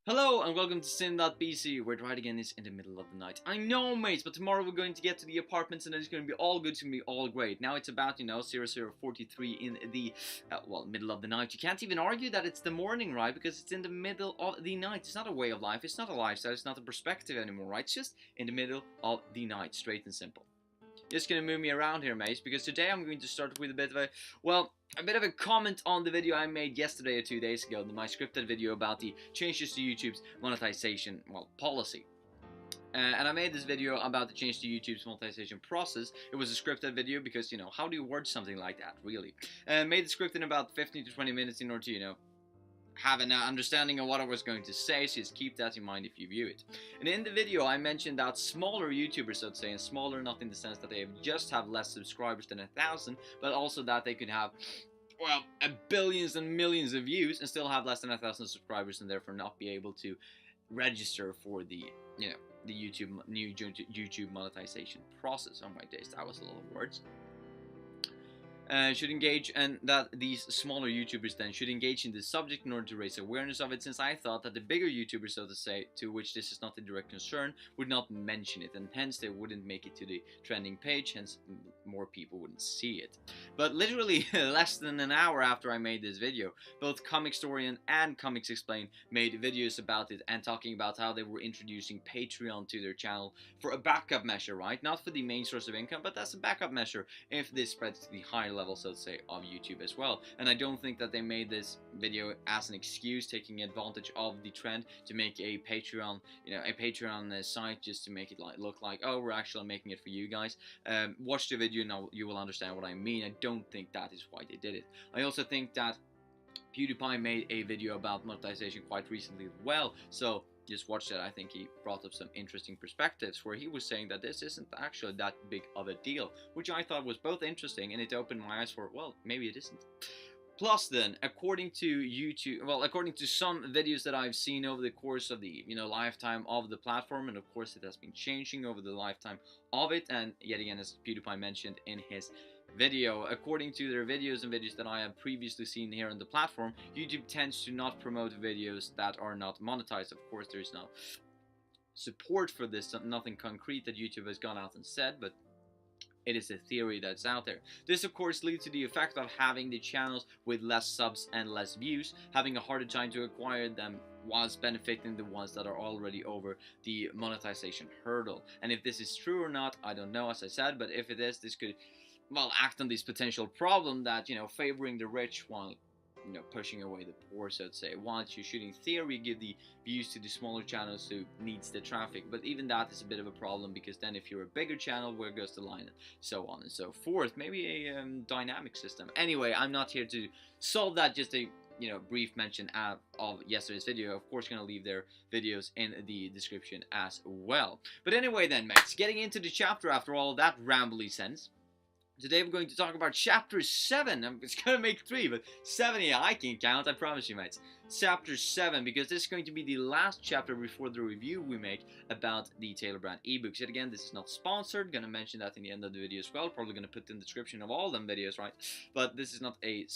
Hello and welcome to Sin.bc, where writing again is in the middle of the night. I know, mates, but tomorrow we're going to get to the apartments and it's going to be all good, it's going to be all great. Now it's about, 0043 in the, middle of the night. You can't even argue that it's the morning, right? Because it's in the middle of the night. It's not a way of life, it's not a lifestyle, it's not a perspective anymore, right? It's just in the middle of the night, straight and simple. Just gonna move me around here, mates, because today I'm going to start with a bit of a comment on the video I made yesterday or 2 days ago, my scripted video about the changes to YouTube's monetization, policy. And I made this video about the change to YouTube's monetization process. It was a scripted video because, how do you word something like that, really? Made the script in about 15 to 20 minutes in order to, have an understanding of what I was going to say, so just keep that in mind if you view it. And in the video I mentioned that smaller YouTubers, so to say, and smaller not in the sense that they just have less subscribers than 1,000, but also that they could have billions and millions of views and still have less than 1,000 subscribers and therefore not be able to register for the the new YouTube monetization process. Oh my days, that was a lot of words. Should engage, and that these smaller YouTubers then should engage in this subject in order to raise awareness of it, since I thought that the bigger YouTubers, so to say, to which this is not a direct concern, would not mention it, and hence they wouldn't make it to the trending page, hence more people wouldn't see it. But literally less than an hour after I made this video, both Comicstorian and Comics Explain made videos about it and talking about how they were introducing Patreon to their channel for a backup measure, right? Not for the main source of income, but that's a backup measure if this spreads to the higher level, so to say, of YouTube as well. And I don't think that they made this video as an excuse, taking advantage of the trend to make a Patreon, a Patreon site just to make it look like, oh, we're actually making it for you guys. Watch the video now, you will understand what I mean. I don't think that is why they did it. I also think that PewDiePie made a video about monetization quite recently as well, so just watch that. I think he brought up some interesting perspectives where he was saying that this isn't actually that big of a deal, which I thought was both interesting, and it opened my eyes for, well, maybe it isn't. Plus then, according to YouTube, according to some videos that I've seen over the course of the, lifetime of the platform, and of course it has been changing over the lifetime of it, and yet again, as PewDiePie mentioned in his video, according to their videos and videos that I have previously seen here on the platform, YouTube tends to not promote videos that are not monetized. Of course, there is no support for this, nothing concrete that YouTube has gone out and said, but it is a theory that's out there. This of course leads to the effect of having the channels with less subs and less views having a harder time to acquire them, whilst benefiting the ones that are already over the monetization hurdle. And if this is true or not, I don't know, as I said, but if it is, this could act on this potential problem that, favoring the rich while, pushing away the poor, so to say, whilst you should in theory give the views to the smaller channels who needs the traffic. But even that is a bit of a problem, because then if you're a bigger channel, where goes the line, and so on and so forth. Maybe a dynamic system. Anyway, I'm not here to solve that, just a brief mention of yesterday's video. Of course, gonna leave their videos in the description as well. But anyway then, mates, getting into the chapter after all of that rambly sense. Today we're going to talk about Chapter 7. It's going to make 3, but 7, yeah, I can count, I promise you, mates. Chapter 7, because this is going to be the last chapter before the review we make about the Tailor brand ebooks. Yet again, this is not sponsored. Going to mention that in the end of the video as well. Probably going to put in the description of all them videos, right? But this is not a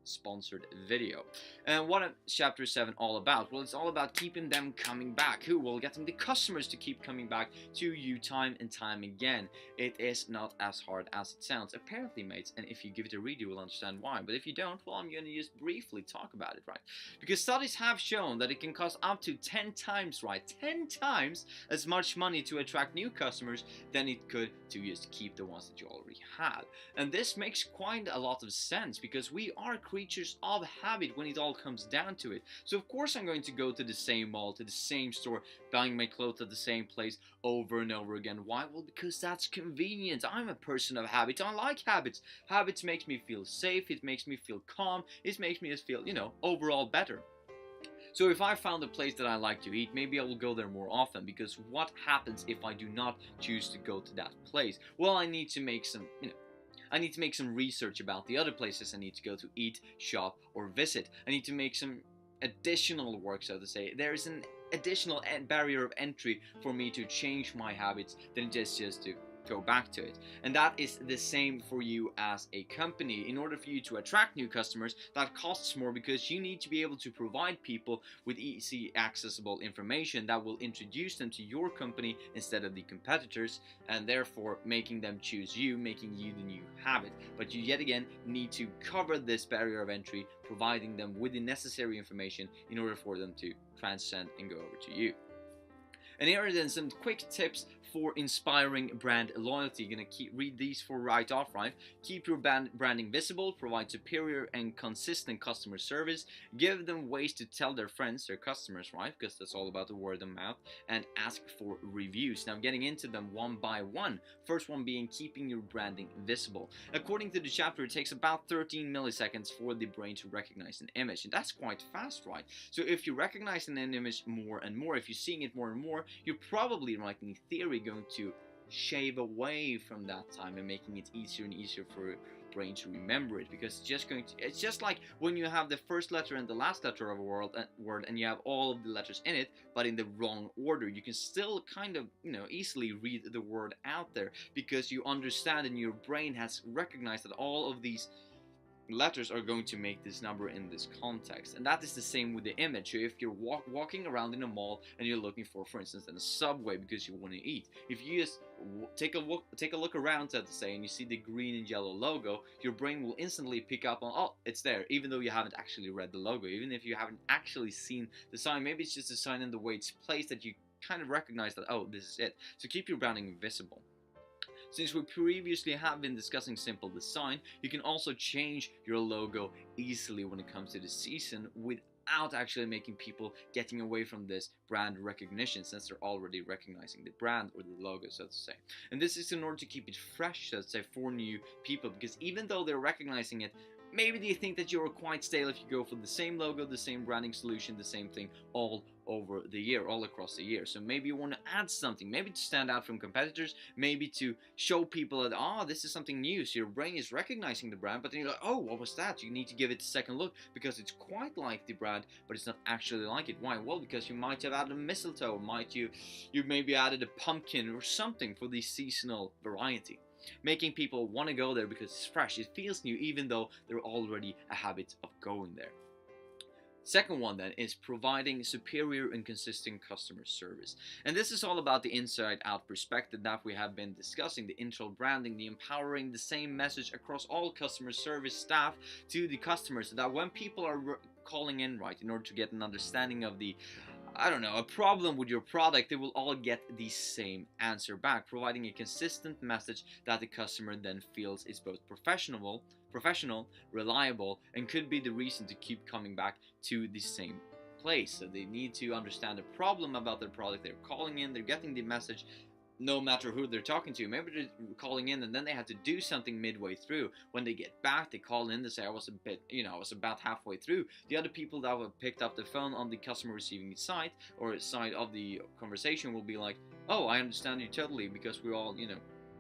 sponsored video. And what is Chapter 7 all about? Well, it's all about keeping them coming back. Who will getting the customers to keep coming back to you time and time again. It is not as hard as it sounds, apparently, mates, and if you give it a read you will understand why. But if you don't, well, I'm going to just briefly talk about it, right? Because studies have shown that it can cost up to 10 times, right? 10 times as much money to attract new customers than it could to just keep the ones that you already have. And this makes quite a lot of sense, because we are creatures of habit when it all comes down to it. So of course I'm going to go to the same mall, to the same store, buying my clothes at the same place over and over again. Why? Well, because that's convenient. I'm a person of habits. I like habits. Habits makes me feel safe. It makes me feel calm. It makes me just feel, overall better. So if I found a place that I like to eat, maybe I will go there more often, because what happens if I do not choose to go to that place? Well, I need to make some, I need to make some research about the other places I need to go to eat, shop, or visit. I need to make some additional work, so to say. There is an additional barrier of entry for me to change my habits than just to go back to it. And that is the same for you as a company. In order for you to attract new customers, that costs more because you need to be able to provide people with easy accessible information that will introduce them to your company instead of the competitors, and therefore making them choose you, making you the new habit. But you yet again need to cover this barrier of entry, providing them with the necessary information in order for them to transcend and go over to you. And here are then some quick tips for inspiring brand loyalty. You're gonna read these for right off, right? Keep your branding visible, provide superior and consistent customer service, give them ways to tell their friends, their customers, right? Because that's all about the word of mouth, and ask for reviews. Now, getting into them one by one. First one being keeping your branding visible. According to the chapter, it takes about 13 milliseconds for the brain to recognize an image, and that's quite fast, right? So if you recognize an image more and more, if you're seeing it more and more, you're probably, right, in theory, going to shave away from that time and making it easier and easier for your brain to remember it, because it's just like when you have the first letter and the last letter of a word and you have all of the letters in it but in the wrong order. You can still kind of, easily read the word out there because you understand and your brain has recognized that all of these letters are going to make this number in this context. And that is the same with the image. So if you're walking around in a mall and you're looking for instance, in a subway because you want to eat, if you just take a look around, so to say, and you see the green and yellow logo, your brain will instantly pick up on, oh, it's there, even though you haven't actually read the logo, even if you haven't actually seen the sign. Maybe it's just a sign in the way it's placed that you kind of recognize that, oh, this is it. So keep your branding visible. Since we previously have been discussing simple design, you can also change your logo easily when it comes to the season without actually making people getting away from this brand recognition, since they're already recognizing the brand or the logo, so to say. And this is in order to keep it fresh, so to say, for new people, because even though they're recognizing it, maybe they think that you're quite stale if you go for the same logo, the same branding solution, the same thing all over the year, all across the year. So maybe you want to add something, maybe to stand out from competitors, maybe to show people that, this is something new. So your brain is recognizing the brand, but then you're like, oh, what was that? You need to give it a second look because it's quite like the brand, but it's not actually like it. Why? Well, because you might have added a mistletoe, you maybe added a pumpkin or something for the seasonal variety, making people want to go there because it's fresh, it feels new, even though they're already a habit of going there. Second one then is providing superior and consistent customer service. And this is all about the inside out perspective that we have been discussing, the internal branding, the empowering the same message across all customer service staff to the customers, so that when people are calling in, right, in order to get an understanding of a problem with your product, they will all get the same answer back, providing a consistent message that the customer then feels is both professional, reliable, and could be the reason to keep coming back to the same place. So they need to understand the problem about their product. They're calling in, they're getting the message, no matter who they're talking to. Maybe they're calling in and then they have to do something midway through. When they get back, they call in, they say, I was about halfway through. The other people that have picked up the phone on the customer receiving side or side of the conversation will be like, oh, I understand you totally, because we're all,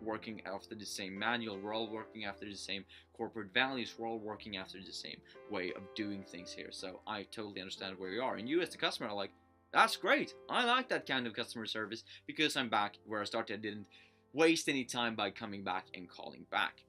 working after the same manual, we're all working after the same corporate values, we're all working after the same way of doing things here. So I totally understand where you are. And you as the customer are like, that's great, I like that kind of customer service because I'm back where I started. I didn't waste any time by coming back and calling back.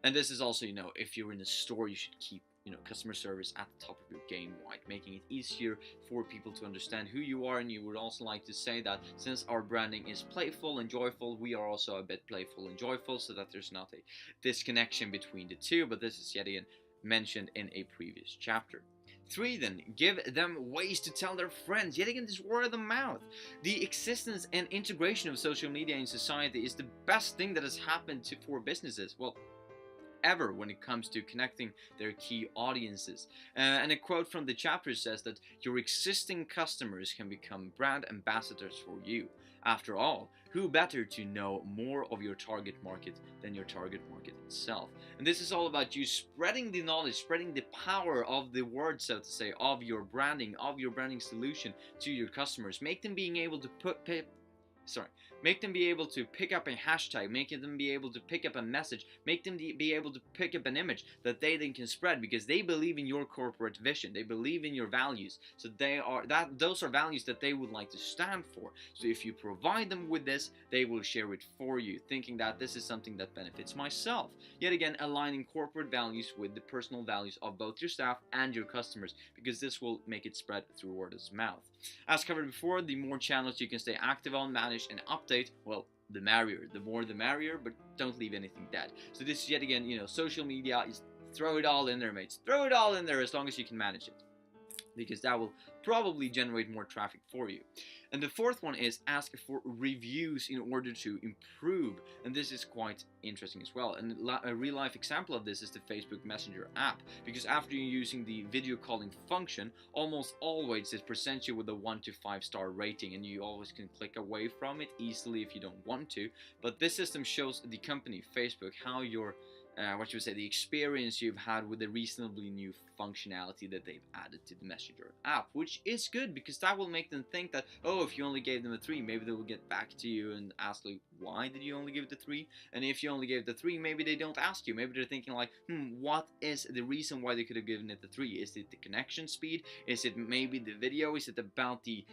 And this is also, if you're in a store, you should keep customer service at the top of your game, right? Making it easier for people to understand who you are. And you would also like to say that since our branding is playful and joyful, we are also a bit playful and joyful, so that there's not a disconnection between the two. But this is yet again mentioned in a previous chapter. 3 then, give them ways to tell their friends. Yet again, this word of mouth. The existence and integration of social media in society is the best thing that has happened for businesses. Well, ever when it comes to connecting their key audiences. And a quote from the chapter says that your existing customers can become brand ambassadors for you. After all, who better to know more of your target market than your target market itself? And this is all about you spreading the knowledge, spreading the power of the word, so to say, of your branding solution to your customers. Make them being able to make them be able to pick up a hashtag, make them be able to pick up a message, make them be able to pick up an image that they then can spread, because they believe in your corporate vision, they believe in your values, so those are values that they would like to stand for. So if you provide them with this, they will share it for you, thinking that this is something that benefits myself. Yet again, aligning corporate values with the personal values of both your staff and your customers, because this will make it spread through word of mouth. As covered before, the more channels you can stay active on, manage, and update, well, the merrier. The more the merrier, but don't leave anything dead. So this is yet again, social media is throw it all in there, mates. Throw it all in there as long as you can manage it, because that will probably generate more traffic for you. And the fourth one is ask for reviews in order to improve, and this is quite interesting as well. And a real life example of this is the Facebook Messenger app, because after you're using the video calling function, almost always it presents you with a 1 to 5 star rating, and you always can click away from it easily if you don't want to. But this system shows the company Facebook how your the experience you've had with the reasonably new functionality that they've added to the Messenger app, which is good, because that will make them think that, oh, if you only gave them a 3, maybe they will get back to you and ask, like, why did you only give it a 3? And if you only gave it a 3, maybe they don't ask you. Maybe they're thinking like, what is the reason why they could have given it a 3? Is it the connection speed? Is it maybe the video? Is it about the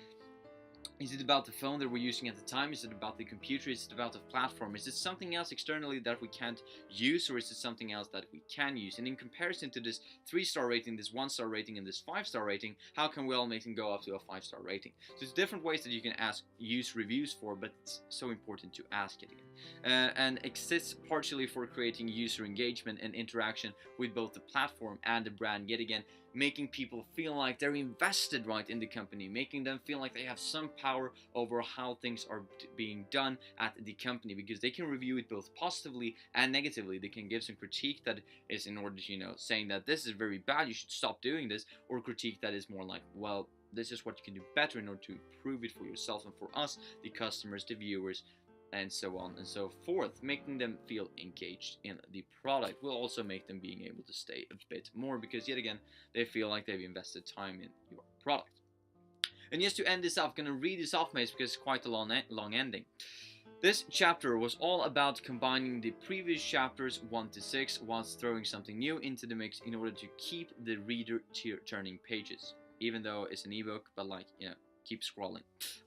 phone that we're using at the time? Is it about the computer? Is it about the platform? Is it something else externally that we can't use, or is it something else that we can use? And in comparison to this 3-star rating, this 1-star rating, and this 5-star rating, how can we all make them go up to a 5-star rating? So there's different ways that you can use reviews for, but it's so important to ask it again. And exists partially for creating user engagement and interaction with both the platform and the brand. Yet again, making people feel like they're invested right in the company, making them feel like they have some power over how things are being done at the company, because they can review it both positively and negatively. They can give some critique that is in order to, saying that this is very bad, you should stop doing this, or critique that is more like, well, this is what you can do better in order to improve it for yourself and for us, the customers, the viewers, and so on and so forth. Making them feel engaged in the product will also make them being able to stay a bit more, because yet again, they feel like they've invested time in your product. And just to end this off, I'm going to read this off, mates, because it's quite a long ending. This chapter was all about combining the previous chapters 1 to 6 whilst throwing something new into the mix in order to keep the reader turning pages, even though it's an ebook, but keep scrolling,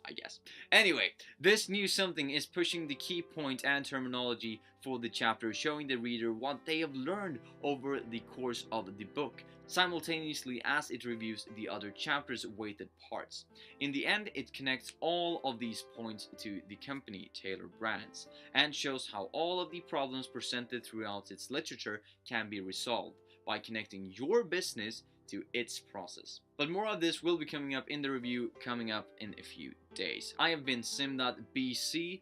I guess. Anyway, this new something is pushing the key point and terminology for the chapter, showing the reader what they have learned over the course of the book, simultaneously as it reviews the other chapter's weighted parts. In the end, it connects all of these points to the company, Tailor Brands, and shows how all of the problems presented throughout its literature can be resolved by connecting your business to its process. But more of this will be coming up in the review coming up in a few days. I have been Sim.bc.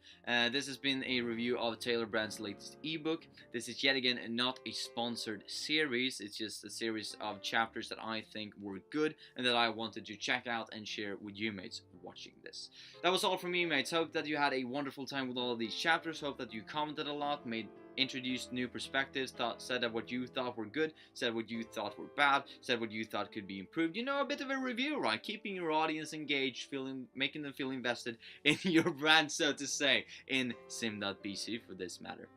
This has been a review of Tailor Brand's latest ebook. This is yet again not a sponsored series. It's just a series of chapters that I think were good and that I wanted to check out and share with you, mates, watching this. That was all from me, mates. Hope that you had a wonderful time with all of these chapters. Hope that you commented a lot, introduced new perspectives, said that what you thought were good, said what you thought were bad, said what you thought could be improved. A bit of a review, right? Keeping your audience engaged, making them feel invested in your brand, so to say, in Sim.bc for this matter.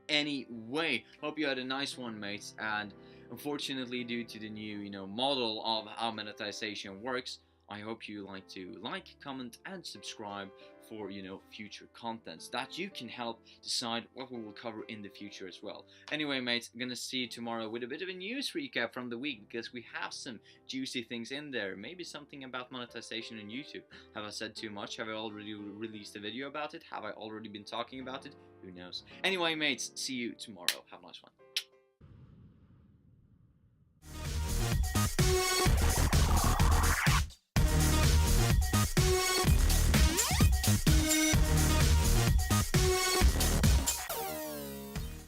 Anyway, hope you had a nice one, mates, and unfortunately, due to the new, model of how monetization works, I hope you like to comment, and subscribe for, future contents that you can help decide what we will cover in the future as well. Anyway, mates, I'm gonna see you tomorrow with a bit of a news recap from the week, because we have some juicy things in there. Maybe something about monetization on YouTube. Have I said too much? Have I already released a video about it? Have I already been talking about it? Who knows? Anyway, mates, see you tomorrow. Have a nice one.